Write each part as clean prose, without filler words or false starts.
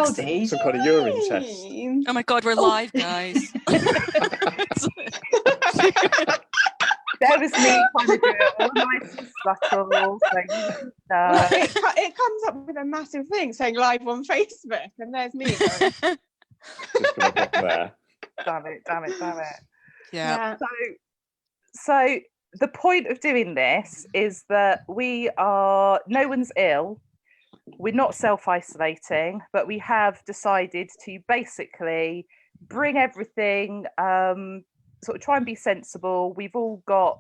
Aldi. Some kind of urine test. Oh my God, we're live, guys. There was me trying to do it all nice and subtle. Well, it comes up with a massive thing saying live on Facebook, and there's me going, Just gonna pop there. Damn it. Yeah. So the point of doing this is that no one's ill. We're not self-isolating, but we have decided to basically bring everything, sort of try and be sensible. We've all got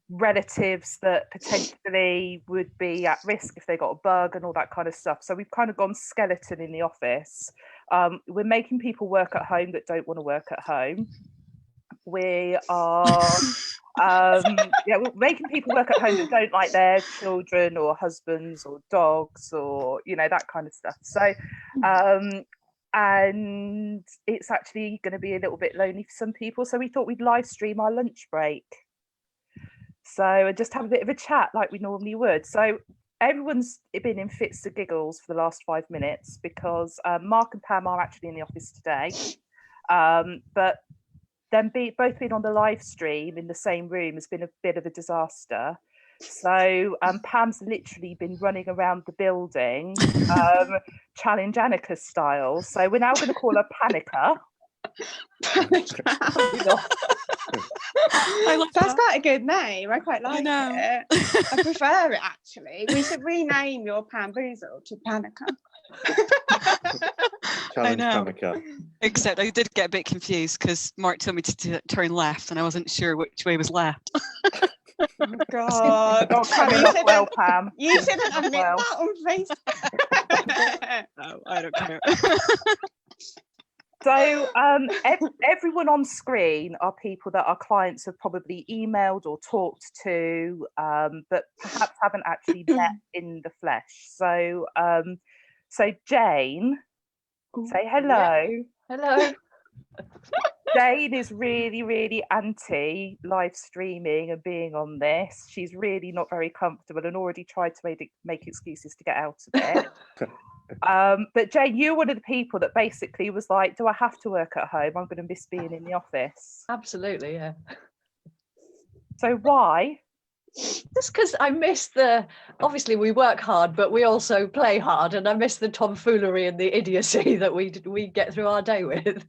relatives that potentially would be at risk if they got a bug and all that kind of stuff. So we've kind of gone skeleton in the office. We're making people work at home that don't want to work at home. We are we're making people work at home that don't like their children or husbands or dogs or that kind of stuff. So and it's actually going to be a little bit lonely for some people, so we thought we'd live stream our lunch break, so just have a bit of a chat like we normally would. So everyone's been in fits of giggles for the last 5 minutes because Mark and Pam are actually in the office today, but them both being on the live stream in the same room has been a bit of a disaster. So Pam's literally been running around the building, Challenge Annika style. So we're now going to call her Panica. That's quite a good name. I quite like it. I prefer it, actually. We should rename your Pamboozle to Panica. Challenge Panica. Except I did get a bit confused because Mark told me to turn left and I wasn't sure which way was left. Oh God. Not coming up well, Pam. You shouldn't admit that on Facebook. No, I don't care. So everyone on screen are people that our clients have probably emailed or talked to, but perhaps haven't actually met in the flesh. So Jane, say hello. Yeah. Hello. Jane is really, really anti live streaming and being on this. She's really not very comfortable and already tried to make excuses to get out of it. But Jane, you're one of the people that basically was like, do I have to work at home? I'm going to miss being in the office. Absolutely, yeah. So why? Just because I miss obviously we work hard, but we also play hard, and I miss the tomfoolery and the idiocy that we get through our day with.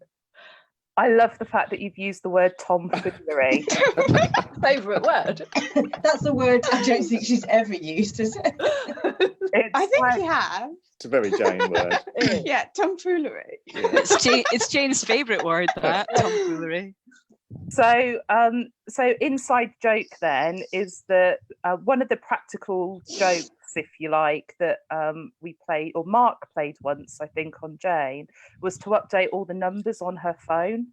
I love the fact that you've used the word tomfoolery. Favourite word. That's the word I don't think she's ever used, is it? I think you have. It's a very Jane word. Yeah, tomfoolery. Yeah. It's Jane's favourite word, that tomfoolery. So inside joke then is that one of the practical jokes, if you like, that we played, or Mark played once, I think, on Jane, was to update all the numbers on her phone.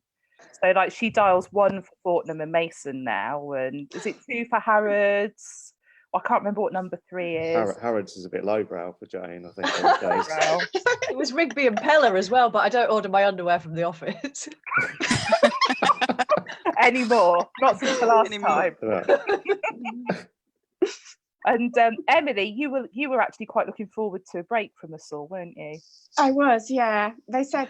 So like she dials 1 for Fortnum and Mason now, and is it 2 for Harrods? I can't remember what number 3 is. Harrods is a bit lowbrow for Jane, I think. Those days. It was Rigby and Pella as well, but I don't order my underwear from the office. Anymore, not since the last time. Right. And Emily, you were actually quite looking forward to a break from us all, weren't you? I was, yeah. They said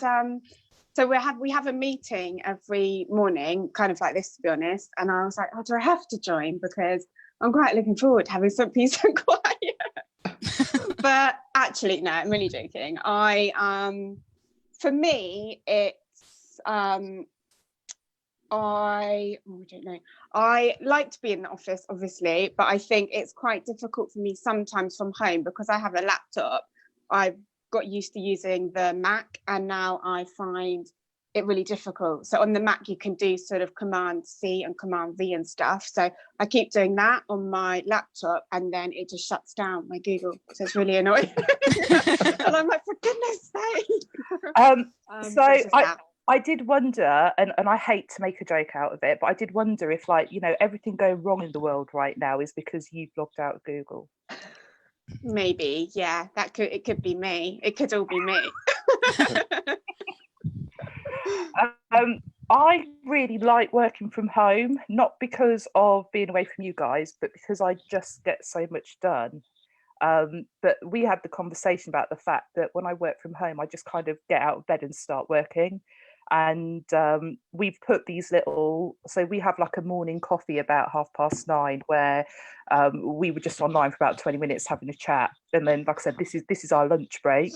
so we have a meeting every morning, kind of like this, to be honest. And I was like, oh, do I have to join? Because I'm quite looking forward to having some peace and quiet. But actually, no, I'm really joking. For me, it's I don't know. I like to be in the office, obviously, but I think it's quite difficult for me sometimes from home because I have a laptop. I've got used to using the Mac, and now I find it really difficult. So on the Mac, you can do sort of Command C and Command V and stuff. So I keep doing that on my laptop, and then it just shuts down my Google. So it's really annoying. And I'm like, for goodness sake. So I did wonder, and I hate to make a joke out of it, but I did wonder if, like, everything going wrong in the world right now is because you've logged out of Google. Maybe, yeah, it could be me. It could all be me. I really like working from home, not because of being away from you guys, but because I just get so much done. But we had the conversation about the fact that when I work from home, I just kind of get out of bed and start working. And we've put these little, so we have like a morning coffee about 9:30 where we were just online for about 20 minutes having a chat. And then, like I said, this is our lunch break.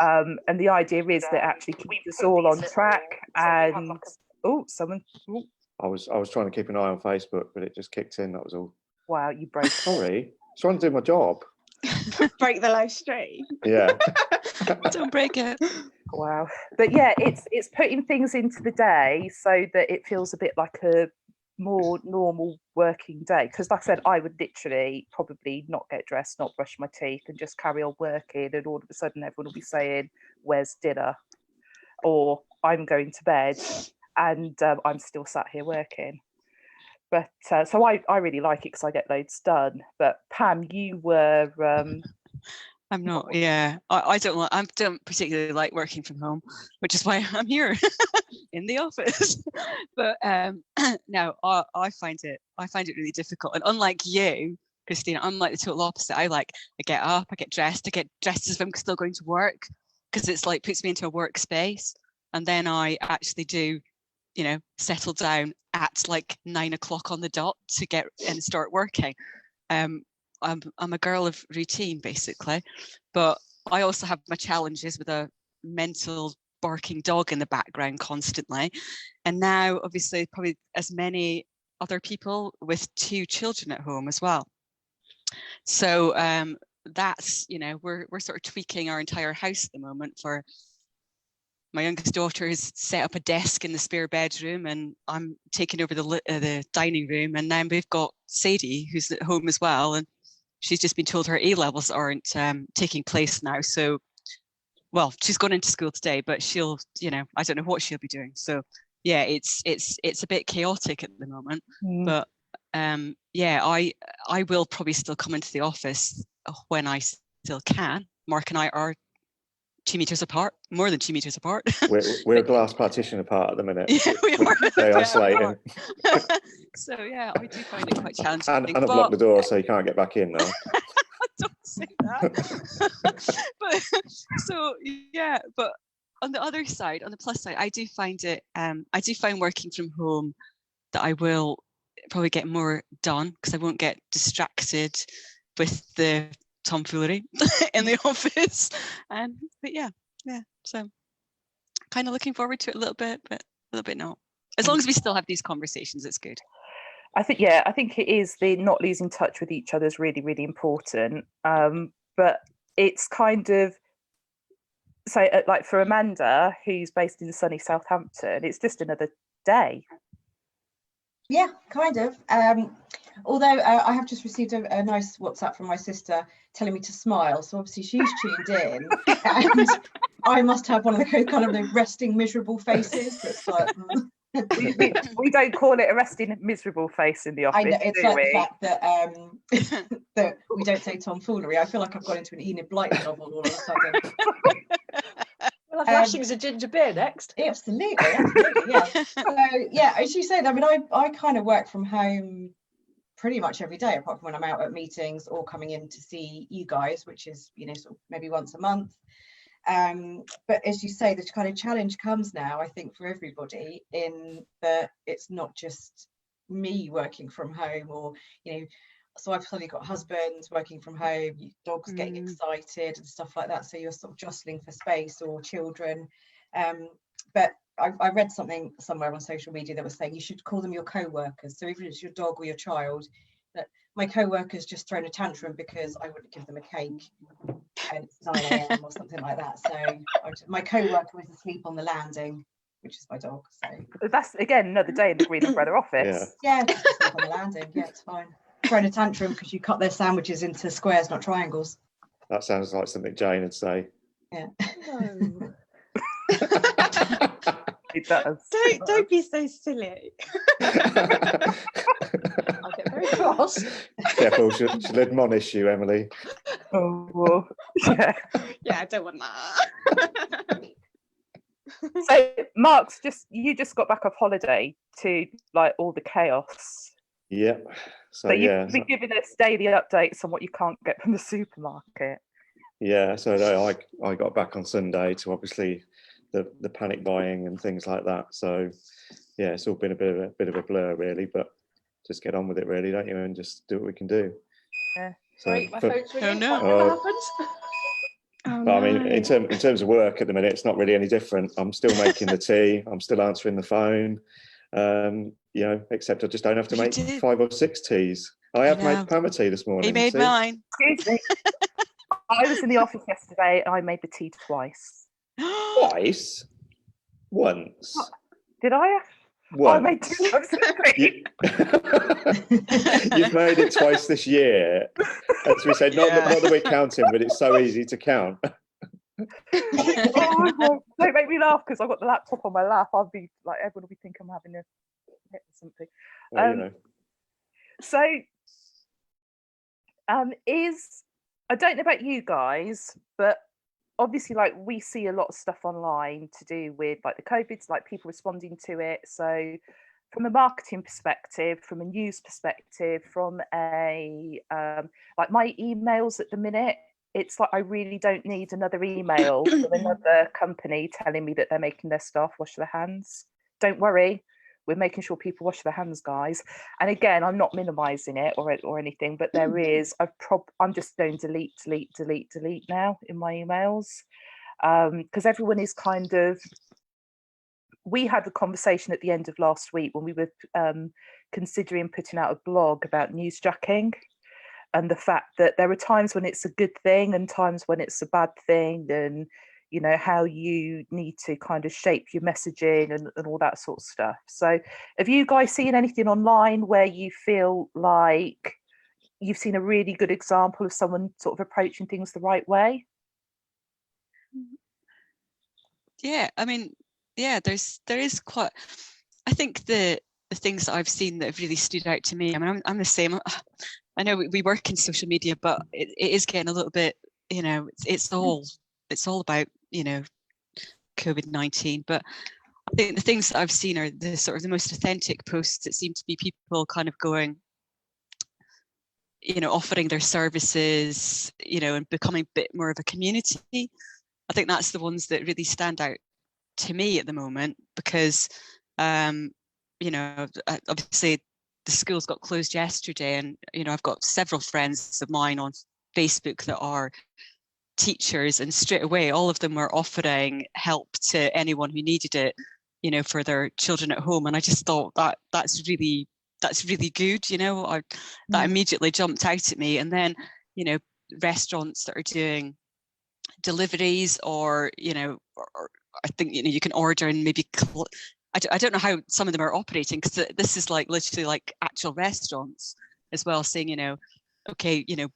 And the idea is that actually keeps us all on track. And I was trying to keep an eye on Facebook, but it just kicked in. That was all. Wow, you broke. Sorry, I was trying to do my job. Break the live stream. Yeah. Don't break it. Wow. But yeah, it's putting things into the day so that it feels a bit like a more normal working day. Because like I said, I would literally probably not get dressed, not brush my teeth and just carry on working, and all of a sudden everyone will be saying, "Where's dinner?" Or "I'm going to bed," and I'm still sat here working. But so I really like it because I get loads done. But Pam, you were I'm not. Yeah, I don't particularly like working from home, which is why I'm here in the office. But no, I find it really difficult. And unlike you, Christina, I'm like the total opposite. I get up, I get dressed as if I'm still going to work, because it's like puts me into a workspace, and then I actually do, settle down at like 9 o'clock on the dot to get and start working. I'm a girl of routine, basically, but I also have my challenges with a mental barking dog in the background constantly. And now, obviously, probably as many other people with 2 children at home as well. So that's, we're sort of tweaking our entire house at the moment. For my youngest daughter has set up a desk in the spare bedroom, and I'm taking over the dining room. And now we've got Sadie, who's at home as well, and she's just been told her A-levels aren't taking place now. So, well, she's gone into school today, but she'll, I don't know what she'll be doing. So, yeah, it's a bit chaotic at the moment. But yeah, I will probably still come into the office when I still can. Mark and I are 2 meters apart, more than 2 meters apart. We're a glass partition apart at the minute. Yeah, we are. They isolating. So yeah, I do find it quite challenging. And I've locked the door so you can't get back in now. Don't say that. But so yeah, but on the other side, on the plus side, I do find working from home that I will probably get more done, because I won't get distracted with the tomfoolery in the office. But yeah, so kind of looking forward to it a little bit, but a little bit not. As long as we still have these conversations, it's good. I think it is, the not losing touch with each other is really, really important. But it's kind of, so like for Amanda, who's based in sunny Southampton, it's just another day. Yeah, kind of. Although I have just received a nice WhatsApp from my sister telling me to smile. So obviously she's tuned in, and I must have one of the kind of the resting miserable faces. That's like, we don't call it a resting miserable face in the office. I know, it's like the fact that that we don't say tomfoolery. I feel like I've got into an Enid Blyton novel all of a sudden. We'll have rashings of ginger beer next. Absolutely, yeah. So yeah, as you said, I mean, I kind of work from home pretty much every day, apart from when I'm out at meetings or coming in to see you guys, which is, sort of maybe once a month. But as you say, the kind of challenge comes now, I think, for everybody, in that it's not just me working from home, or so I've suddenly got husbands working from home, dogs getting excited and stuff like that, so you're sort of jostling for space, or children. But I read something somewhere on social media that was saying you should call them your co-workers. So even if it's your dog or your child, that my co-worker's just thrown a tantrum because I wouldn't give them a cake and it's 9 a.m. or something like that. So my co-worker was asleep on the landing, which is my dog. So that's again another day in the Green Umbrella office. Yeah, just asleep on the landing. Yeah, it's fine. Throwing a tantrum because you cut their sandwiches into squares, not triangles. That sounds like something Jane would say. Yeah. No. It does. Don't be so silly. I'll get very cross. Careful, she'll admonish you, Emily. Oh, yeah. Yeah, I don't want that. So you just got back off holiday to like all the chaos. Yep. So, So you've yeah, been giving us daily updates on what you can't get from the supermarket. yeah. So I got back on Sunday to obviously the panic buying and things like that. So yeah, it's all been a bit of a blur really, but just get on with it really, don't you? And just do what we can do. Yeah. So, Great, my but, phone's ringing. no. That never Oh. happens. Oh, but I mean, no. in terms of work at the minute, it's not really any different. I'm still making the tea. I'm still answering the phone. You know, except I just don't have to You make do. 5 or 6 teas. I have made Pama tea this morning. He made see? mine. Excuse me. I was in the office yesterday and I made the tea twice. Twice? Once? Did I? I made 2 cups of tea. You've made it twice this year. As we said, not that we're counting, but it's so easy to count. Oh, God. Don't make me laugh because I've got the laptop on my lap. I'll be like, everyone will be thinking I'm having a hit or something. Well, you know. So, I don't know about you guys, but obviously, like, we see a lot of stuff online to do with like the COVIDs, like people responding to it. So, from a marketing perspective, from a news perspective, from a like my emails at the minute, it's like I really don't need another email from another company telling me that they're making their staff wash their hands. Don't worry, we're making sure people wash their hands, guys. And again, I'm not minimizing it or anything, but there is, I'm just doing delete now in my emails, because everyone is kind of, we had a conversation at the end of last week when we were considering putting out a blog about newsjacking and the fact that there are times when it's a good thing and times when it's a bad thing, and you know how you need to kind of shape your messaging and all that sort of stuff. So have you guys seen anything online where you feel like you've seen a really good example of someone sort of approaching things the right way? Yeah, I mean, yeah, there is quite, I think the things that I've seen that have really stood out to me, I mean, I'm the same. I know we work in social media, but it is getting a little bit, you know, it's all about, you know, COVID-19. But I think the things that I've seen are the sort of the most authentic posts that seem to be people kind of going, you know, offering their services, you know, and becoming a bit more of a community. I think that's the ones that really stand out to me at the moment, because, you know, obviously the schools got closed yesterday, and, you know, I've got several friends of mine on Facebook that are teachers, and straight away all of them were offering help to anyone who needed it, you know, for their children at home. And I just thought that's really good, you know. That immediately jumped out at me. And then, you know, restaurants that are doing deliveries, or, you know, or I think, you know, you can order and maybe I don't know how some of them are operating, because this is like literally like actual restaurants as well, saying, you know, okay, you know,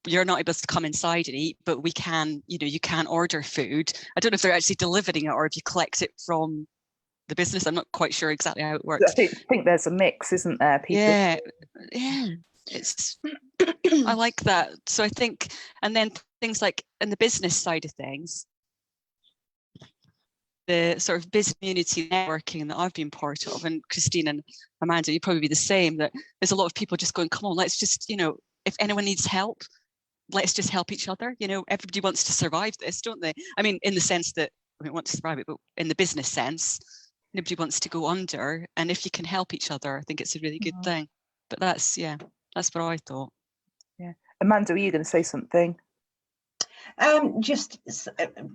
you're not able to come inside and eat, but we can, you know, you can order food. I don't know if they're actually delivering it or if you collect it from the business. I'm not quite sure exactly how it works. I think there's a mix, isn't there? People. Yeah, it's I like that. So I think, and then things like in the business side of things, the sort of business community networking that I've been part of, and Christine and Amanda, you'd probably be the same, that there's a lot of people just going, come on, let's just, you know, if anyone needs help, let's just help each other. You know, everybody wants to survive this, don't they? I mean, in the sense that we want to survive it, but in the business sense, nobody wants to go under. And if you can help each other, I think it's a really good thing. But that's what I thought. Yeah. Amanda, were you going to say something? Just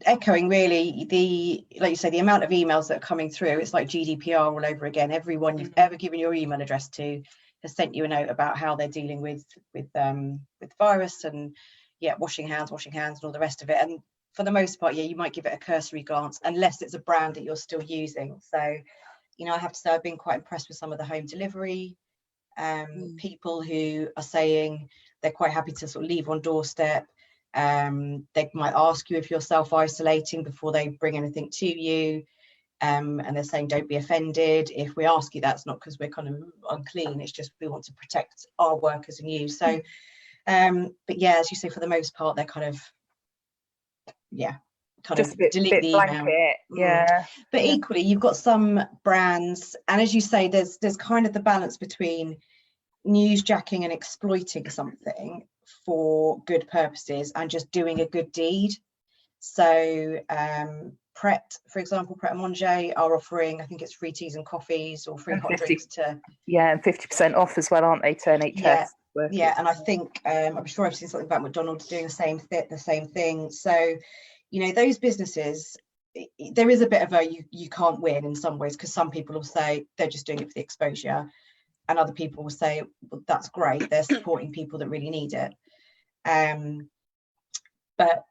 echoing really like you say, the amount of emails that are coming through. It's like GDPR all over again. Everyone you've ever given your email address to has sent you a note about how they're dealing with virus, and washing hands and all the rest of it. And for the most part, you might give it a cursory glance, unless it's a brand that you're still using. So, you know, I have to say I've been quite impressed with some of the home delivery people who are saying they're quite happy to sort of leave on doorstep. They might ask you if you're self-isolating before they bring anything to you, and they're saying don't be offended if we ask you. That's not because we're kind of unclean, it's just we want to protect our workers and you. So but yeah, as you say, for the most part they're kind of just a bit delete the blanket, email. But equally you've got some brands, and as you say, there's kind of the balance between, newsjacking and exploiting something for good purposes and just doing a good deed. So Pret, for example, Pret a Manger are offering, I think it's free teas and coffees or free And hot 50 drinks to, Yeah, and 50% off as well, aren't they, to NHS Yeah, workers? yeah, and I think I'm sure I've seen something about McDonald's doing the same thing. So, you know, those businesses, there is a bit of a you can't win in some ways, because some people will say they're just doing it for the exposure, and other people will say, well, that's great, they're supporting people that really need it. But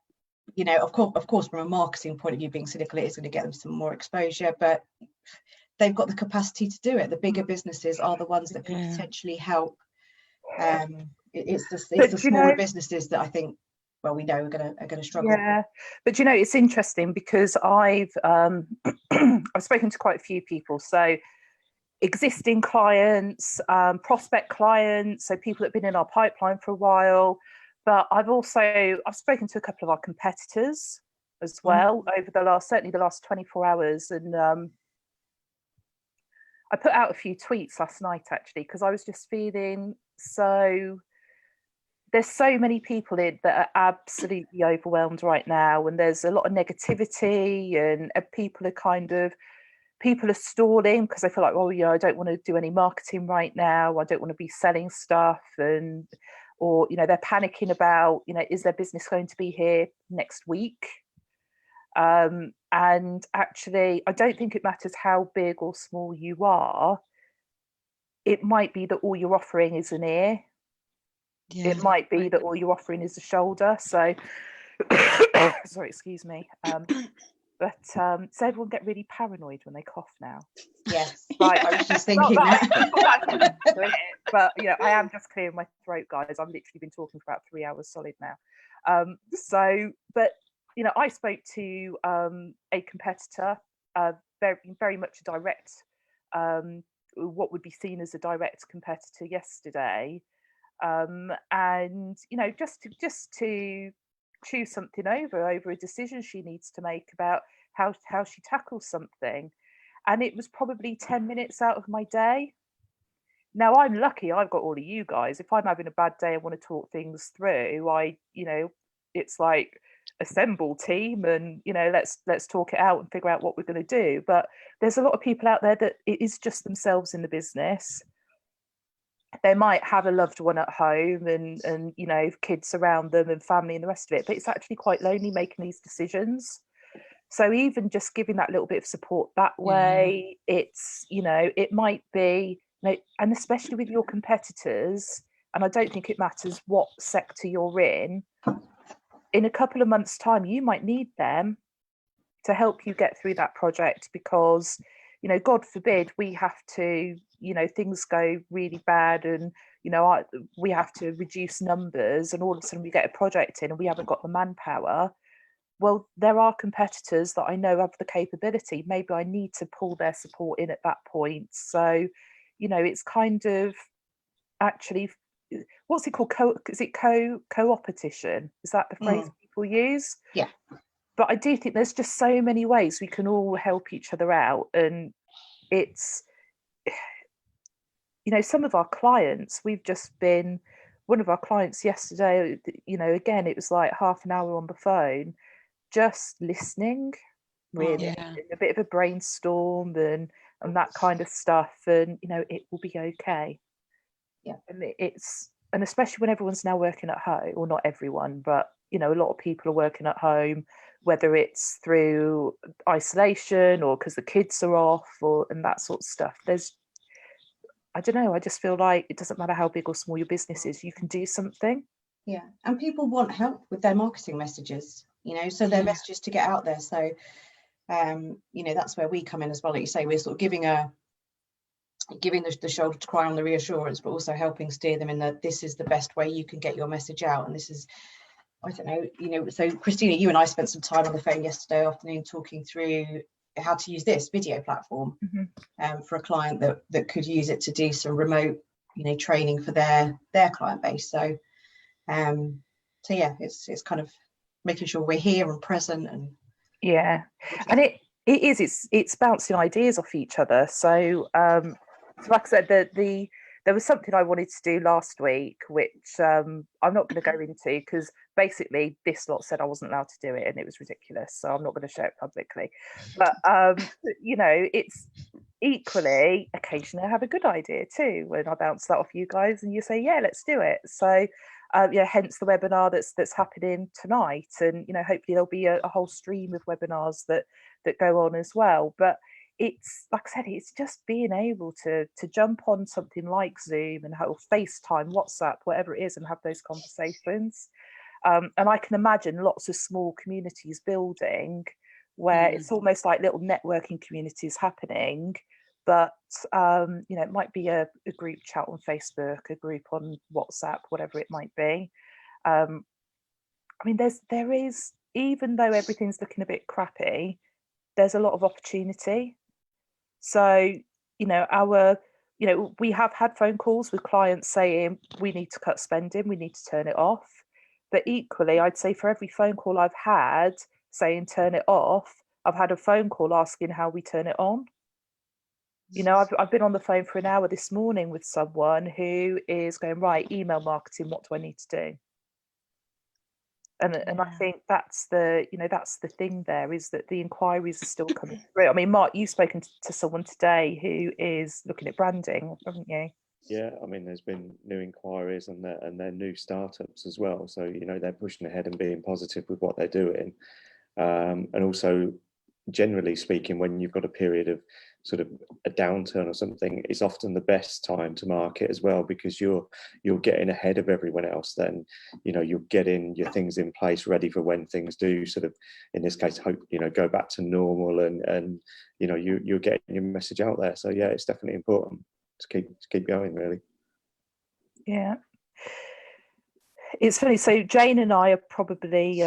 you know, of course, from a marketing point of view, being cynical, it is going to get them some more exposure, but they've got the capacity to do it. The bigger businesses are the ones that could potentially help. It's the smaller businesses that I think, well, we know are going to struggle. Yeah, but you know, it's interesting because I've spoken to quite a few people. So existing clients, prospect clients, so people that have been in our pipeline for a while. But I've spoken to a couple of our competitors as well over certainly the last 24 hours. And I put out a few tweets last night, actually, because I was just feeling there's so many people that are absolutely overwhelmed right now. And there's a lot of negativity and people are stalling because they feel like, well, you know, I don't want to do any marketing right now. I don't want to be selling stuff. Or, you know, they're panicking about, you know, is their business going to be here next week? And actually, I don't think it matters how big or small you are. It might be that all you're offering is an ear. Yeah. It might be that all you're offering is a shoulder. So, sorry, excuse me. So everyone get really paranoid when they cough now. Yes, right. I was just thinking that. But you know, I am just clearing my throat, guys. I've literally been talking for about 3 hours solid now. But you know, I spoke to a competitor, very much a direct, what would be seen as a direct competitor yesterday, and you know, just to choose something over a decision she needs to make about how she tackles something, and it was probably 10 minutes out of my day. Now I'm lucky I've got all of you guys. If I'm having a bad day and want to talk things through, it's like assemble team and, you know, let's talk it out and figure out what we're going to do. But there's a lot of people out there that it is just themselves in the business. They might have a loved one at home and you know, kids around them and family and the rest of it, but it's actually quite lonely making these decisions. So even just giving that little bit of support that way, it's, you know, it might be, you know, and especially with your competitors, and I don't think it matters what sector you're in a couple of months' time, you might need them to help you get through that project because, you know, God forbid we have to, you know, things go really bad and, you know, we have to reduce numbers and all of a sudden we get a project in and we haven't got the manpower. Well, there are competitors that I know have the capability. Maybe I need to pull their support in at that point. So, you know, it's kind of actually, what's it called? Is it co-opetition? Is that the phrase people use? Yeah. But I do think there's just so many ways we can all help each other out. And it's, you know, some of our clients, one of our clients yesterday, you know, again, it was like half an hour on the phone, just listening, really, a bit of a brainstorm and that kind of stuff. And, you know, it will be okay. Yeah. And especially when everyone's now working at home, or not everyone, but, you know, a lot of people are working at home, whether it's through isolation or because the kids are off and that sort of stuff. I don't know, I just feel like it doesn't matter how big or small your business is, you can do something. Yeah, and people want help with their marketing messages, you know, so their messages to get out there. So, you know, that's where we come in as well. Like you say, we're sort of giving the shoulder to cry on the reassurance, but also helping steer them in that this is the best way you can get your message out. And this is, I don't know, you know, so Christina, you and I spent some time on the phone yesterday afternoon talking through how to use this video platform for a client that could use it to do some remote, you know, training for their client base. So yeah, it's kind of making sure we're here and present and and it's bouncing ideas off each other. So like I said, the there was something I wanted to do last week, which I'm not going to go into because basically this lot said I wasn't allowed to do it and it was ridiculous. So I'm not going to share it publicly. But, you know, it's equally occasionally I have a good idea too when I bounce that off you guys and you say, yeah, let's do it. So, yeah, hence the webinar that's happening tonight. And, you know, hopefully there'll be a whole stream of webinars that go on as well. But it's like I said, it's just being able to jump on something like Zoom and or FaceTime, WhatsApp, whatever it is, and have those conversations. And I can imagine lots of small communities building where it's almost like little networking communities happening. But you know, it might be a group chat on Facebook, a group on WhatsApp, whatever it might be. I mean, there is, even though everything's looking a bit crappy, there's a lot of opportunity. So, you know, we have had phone calls with clients saying we need to cut spending, we need to turn it off. But equally, I'd say for every phone call I've had saying turn it off, I've had a phone call asking how we turn it on. You know, I've been on the phone for an hour this morning with someone who is going, right, email marketing, what do I need to do? And I think that's the thing there, is that the inquiries are still coming through. I mean, Mark, you've spoken to someone today who is looking at branding, haven't you? Yeah, I mean, there's been new inquiries and they're new startups as well. So, you know, they're pushing ahead and being positive with what they're doing. And also, generally speaking, when you've got a period of sort of a downturn or something, it's often the best time to market as well, because you're getting ahead of everyone else. Then, you know, you're getting your things in place ready for when things do sort of, in this case, hope, you know, go back to normal, and you know, you're getting your message out there. So yeah, it's definitely important to keep going, really. Yeah, it's funny. So Jane and I are probably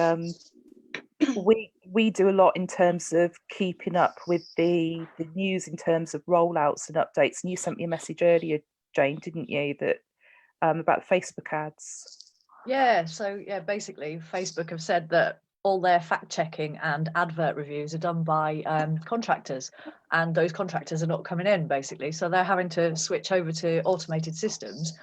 we do a lot in terms of keeping up with the news in terms of rollouts and updates. And you sent me a message earlier, Jane, didn't you, that about Facebook ads? Yeah, so yeah, basically Facebook have said that all their fact checking and advert reviews are done by contractors, and those contractors are not coming in, basically. So they're having to switch over to automated systems,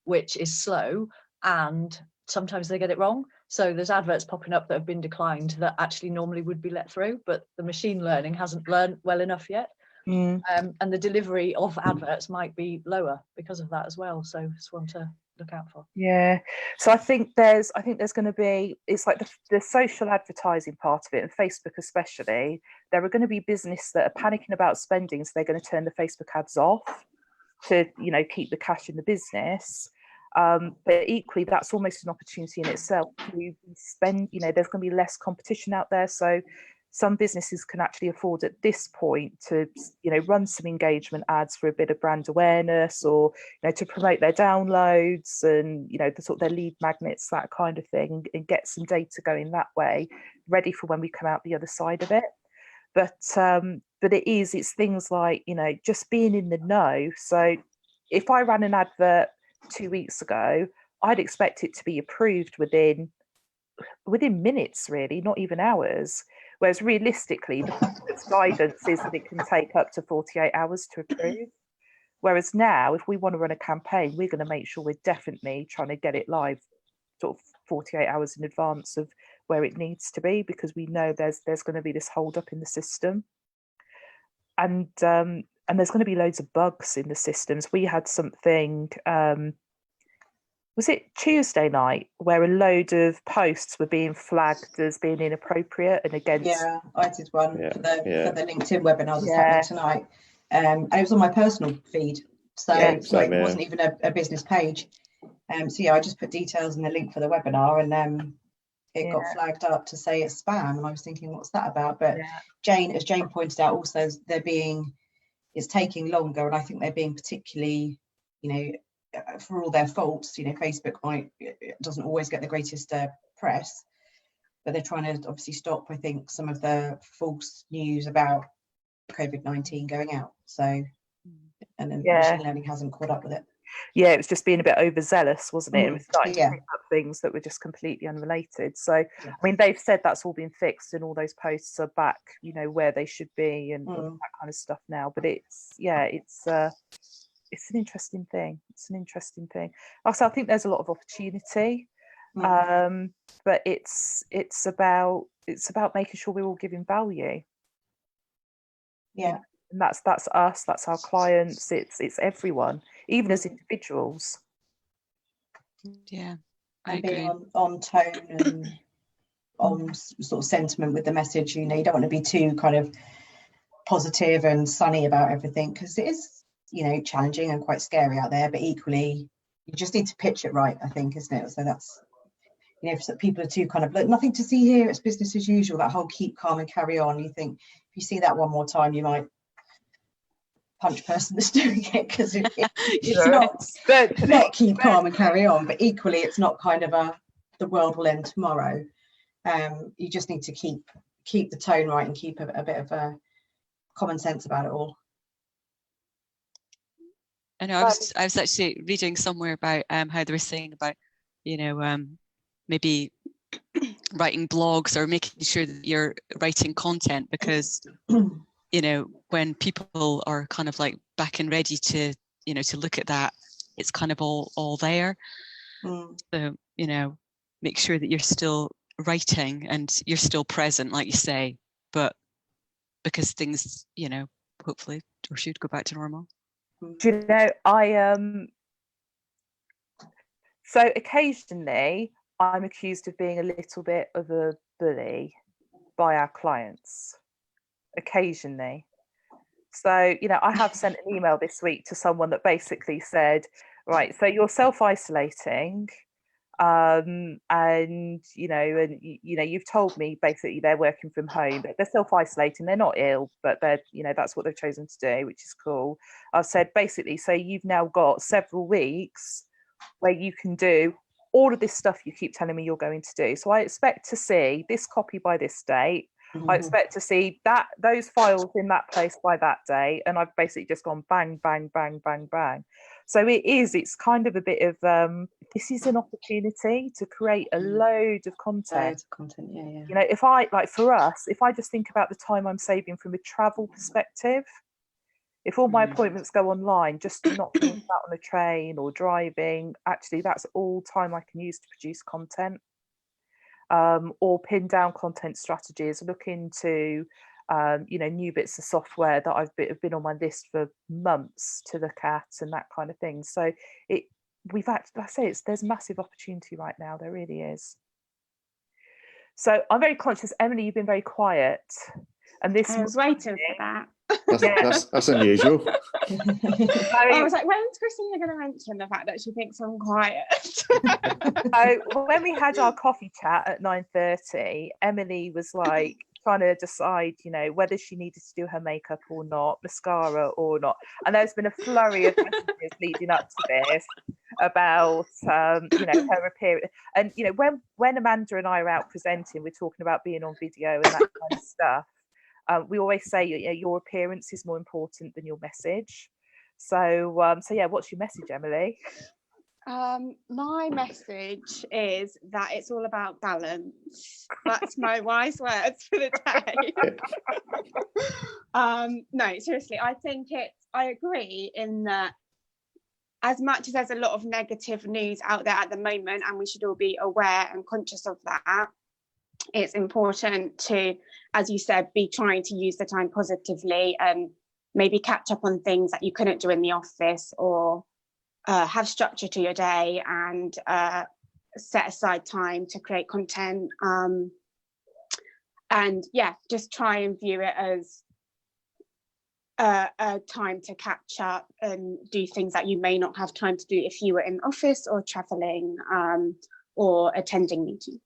which is slow, and sometimes they get it wrong. So there's adverts popping up that have been declined that actually normally would be let through, but the machine learning hasn't learned well enough yet. And the delivery of adverts might be lower because of that as well. So it's one to look out for. Yeah, so I think there's going to be, it's like the social advertising part of it, and Facebook especially. There are going to be businesses that are panicking about spending, so they're going to turn the Facebook ads off to, you know, keep the cash in the business. But equally, that's almost an opportunity in itself to spend. You know, there's going to be less competition out there, so some businesses can actually afford at this point to, you know, run some engagement ads for a bit of brand awareness, or, you know, to promote their downloads and, you know, the sort of their lead magnets, that kind of thing, and get some data going that way, ready for when we come out the other side of it. But it's things like, you know, just being in the know. So if I ran an advert 2 weeks ago, I'd expect it to be approved within minutes, really, not even hours. Whereas realistically, the guidance is that it can take up to 48 hours to approve. Whereas now, if we want to run a campaign, we're going to make sure we're definitely trying to get it live sort of 48 hours in advance of where it needs to be, because we know there's going to be this hold up in the system. And there's going to be loads of bugs in the systems. We had something, was it Tuesday night, where a load of posts were being flagged as being inappropriate and against. Yeah, I did one for the LinkedIn webinar that's happening tonight. And it was on my personal feed. So it wasn't even a business page. So yeah, I just put details and the link for the webinar, and it got flagged up to say it's spam. And I was thinking, what's that about? But as Jane pointed out, also it's taking longer, and I think they're being particularly, you know, for all their faults, you know, Facebook doesn't always get the greatest press, but they're trying to obviously stop, I think, some of the false news about COVID-19 going out. So, and then machine learning hasn't caught up with it. Yeah, it was just being a bit overzealous, wasn't it? It was starting to pick up things that were just completely unrelated. So, I mean, they've said that's all been fixed and all those posts are back, you know, where they should be, and all that kind of stuff now. But it's it's an interesting thing. It's an interesting thing. Also, I think there's a lot of opportunity, but it's about making sure we're all giving value. Yeah. And that's us, that's our clients, it's everyone, even as individuals. Yeah, I And being agree. on tone and on sort of sentiment with the message. You know, you don't want to be too kind of positive and sunny about everything, because it is, you know, challenging and quite scary out there, but equally you just need to pitch it right, I think, isn't it? So that's, you know, if people are too kind of like, nothing to see here, it's business as usual, that whole keep calm and carry on, you think if you see that one more time you might punch person that's doing it, because it's not keep calm and carry on, but equally it's not kind of the world will end tomorrow. You just need to keep the tone right and keep a bit of a common sense about it all. I know I was actually reading somewhere about how they were saying about, you know, maybe writing blogs or making sure that you're writing content, because you know, when people are kind of like back and ready to, you know, to look at that, it's kind of all there. So, you know, make sure that you're still writing and you're still present, like you say, but because things, you know, hopefully or should go back to normal. Do you know, so occasionally I'm accused of being a little bit of a bully by our clients, occasionally. So, you know, I have sent an email this week to someone that basically said, right, so you're self-isolating, and you know, you've told me basically they're working from home, but they're self-isolating, they're not ill, but they're, you know, that's what they've chosen to do, which is cool. I've said basically, so you've now got several weeks where you can do all of this stuff you keep telling me you're going to do. So I expect to see this copy by this date. I expect to see those files in that place by that day, and I've basically just gone bang, bang, bang, bang, bang. So it's kind of a bit of this is an opportunity to create a load of content. Yeah. You know, if I, like for us, if I just think about the time I'm saving from a travel perspective, if all my appointments go online, just not being sat on a train or driving, actually that's all time I can use to produce content. Or pin down content strategies, look into you know, new bits of software that have been on my list for months to look at, and that kind of thing. So there's massive opportunity right now, there really is. So I'm very conscious, Emily, you've been very quiet, and this I was waiting for that. That's unusual. I was like, when's Christina going to mention the fact that she thinks I'm quiet? So when we had our coffee chat at 9:30, Emily was like trying to decide, you know, whether she needed to do her makeup or not, mascara or not. And there's been a flurry of messages leading up to this about, you know, her appearance. And, you know, when Amanda and I are out presenting, we're talking about being on video and that kind of stuff. We always say, you know, your appearance is more important than your message. So yeah, what's your message, Emily? My message is that it's all about balance. That's my wise words for the day. No, seriously, I think I agree in that as much as there's a lot of negative news out there at the moment, and we should all be aware and conscious of that, it's important to, as you said, be trying to use the time positively and maybe catch up on things that you couldn't do in the office, or have structure to your day and set aside time to create content. And yeah, just try and view it as a time to catch up and do things that you may not have time to do if you were in office or traveling or attending meetings.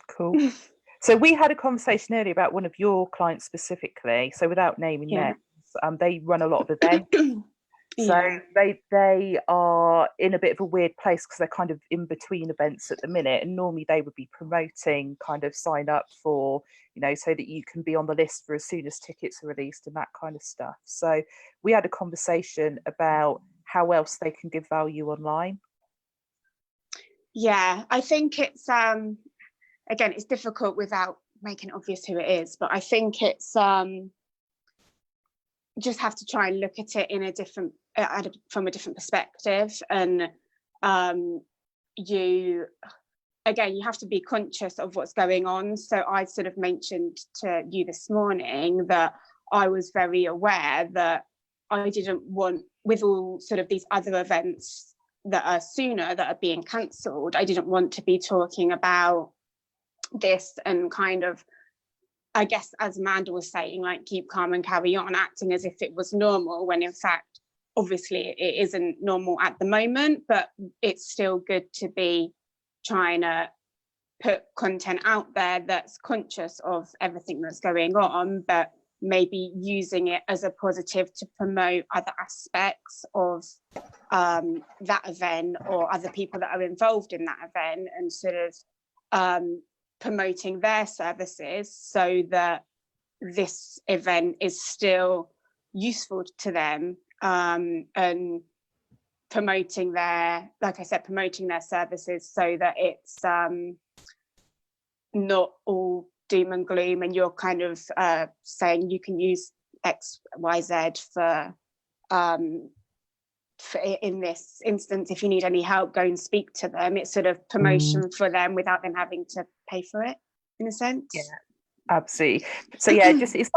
Cool. So we had a conversation earlier about one of your clients specifically, so without naming names, they run a lot of events. So they are in a bit of a weird place because they're kind of in between events at the minute, and normally they would be promoting kind of sign up for, you know, so that you can be on the list for as soon as tickets are released and that kind of stuff. So we had a conversation about how else they can give value online. Yeah, I think it's again, it's difficult without making it obvious who it is, but I think it's just have to try and look at it in a different from a different perspective. And you have to be conscious of what's going on. So I sort of mentioned to you this morning that I was very aware that I didn't want, with all sort of these other events that are sooner that are being cancelled, I didn't want to be talking about this and kind of, I guess, as Amanda was saying, like, keep calm and carry on, acting as if it was normal, when in fact, obviously it isn't normal at the moment, but it's still good to be trying to put content out there that's conscious of everything that's going on, but maybe using it as a positive to promote other aspects of that event or other people that are involved in that event, and sort of promoting their services so that this event is still useful to them, and promoting their, like I said, promoting their services so that it's not all doom and gloom, and you're kind of saying you can use X, Y, Z for in this instance, if you need any help, go and speak to them. It's sort of promotion for them without them having to pay for it, in a sense. Yeah, absolutely. So yeah, it's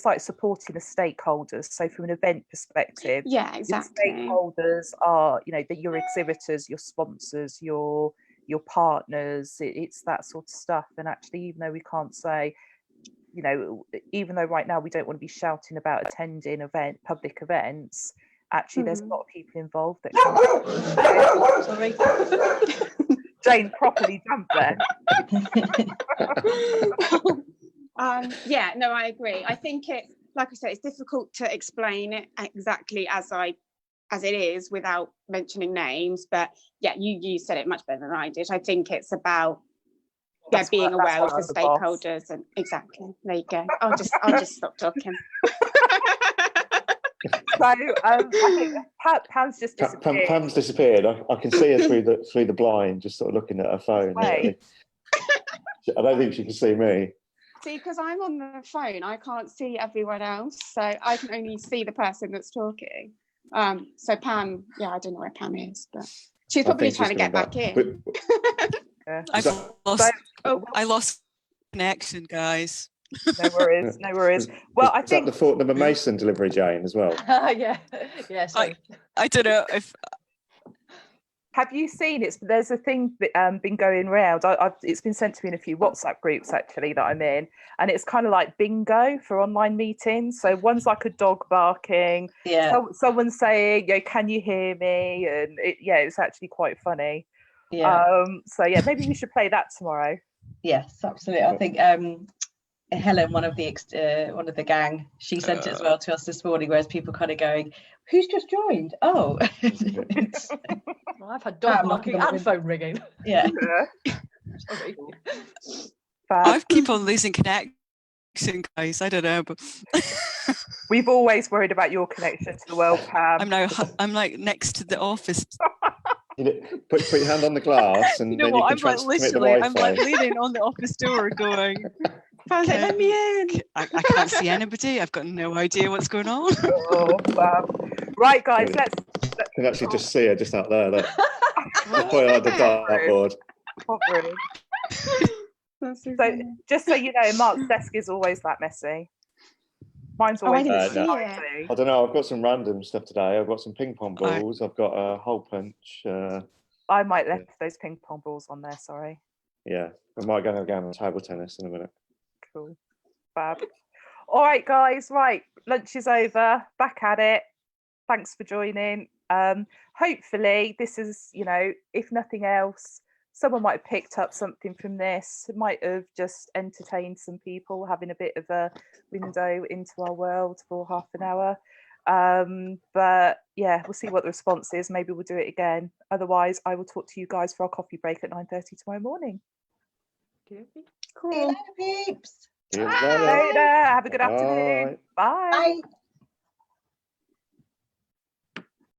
like supporting the stakeholders. So from an event perspective, yeah, exactly. Your stakeholders are, your exhibitors, your sponsors, your partners. It's that sort of stuff. And actually, even though we can't say, even though right now we don't want to be shouting about attending public events, actually there's a lot of people involved that can sorry. Jane properly jumped there. Yeah, no, I agree. I think it, like I said, it's difficult to explain it exactly as it is without mentioning names, but yeah, you said it much better than I did. I think it's about being aware of the stakeholders, and exactly, there you go. I'll just stop talking. So I think Pam's just disappeared. Pam's disappeared. I can see her through the blind, just sort of looking at her phone. Wait. I don't think she can see me. See, because I'm on the phone, I can't see everyone else, so I can only see the person that's talking. So Pam, yeah, I don't know where Pam is, but she's probably trying to get back in. I lost connection, guys. No worries. Well, I think the Mason delivery, Jane, as well. Yeah. So. I don't know if. Have you seen it? There's a thing been going around. It's been sent to me in a few WhatsApp groups actually that I'm in, and it's kind of like bingo for online meetings. So one's like a dog barking. Yeah. Someone's saying, "Can you hear me?" And it's actually quite funny. Yeah. So yeah, maybe we should play that tomorrow. Yes, absolutely. I think Helen, one of the gang, she sent it as well to us this morning, whereas people kind of going, "Who's just joined?" Oh, well, I've had dog barking and phone ringing. Yeah. Sorry. I keep on losing connection, guys. I don't know, but we've always worried about your connection to the world, Pam. I'm like next to the office. Put your hand on the glass, and then you can transmit the Wi-Fi. I'm like leaning on the office door, going, "Let me in." I can't see anybody. I've got no idea what's going on. Oh, wow. Right, guys, let's. You can actually just see her just out there. Look. Just point out the dartboard. So, just so you know, Mark's desk is always that messy. Mine's always no. I don't know. I've got some random stuff today. I've got some ping pong balls. I've got a hole punch. I might left those ping pong balls on there. Sorry. Yeah, I might go again on table tennis in a minute. Cool. Fab. All right, guys. Right, lunch is over. Back at it. Thanks for joining. Hopefully, this is, if nothing else, someone might have picked up something from this. It might have just entertained some people, having a bit of a window into our world for half an hour. But yeah, we'll see what the response is. Maybe we'll do it again. Otherwise, I will talk to you guys for our coffee break at 9:30 tomorrow morning. Cool. Peeps. See you later. Have a good afternoon. Bye. Bye.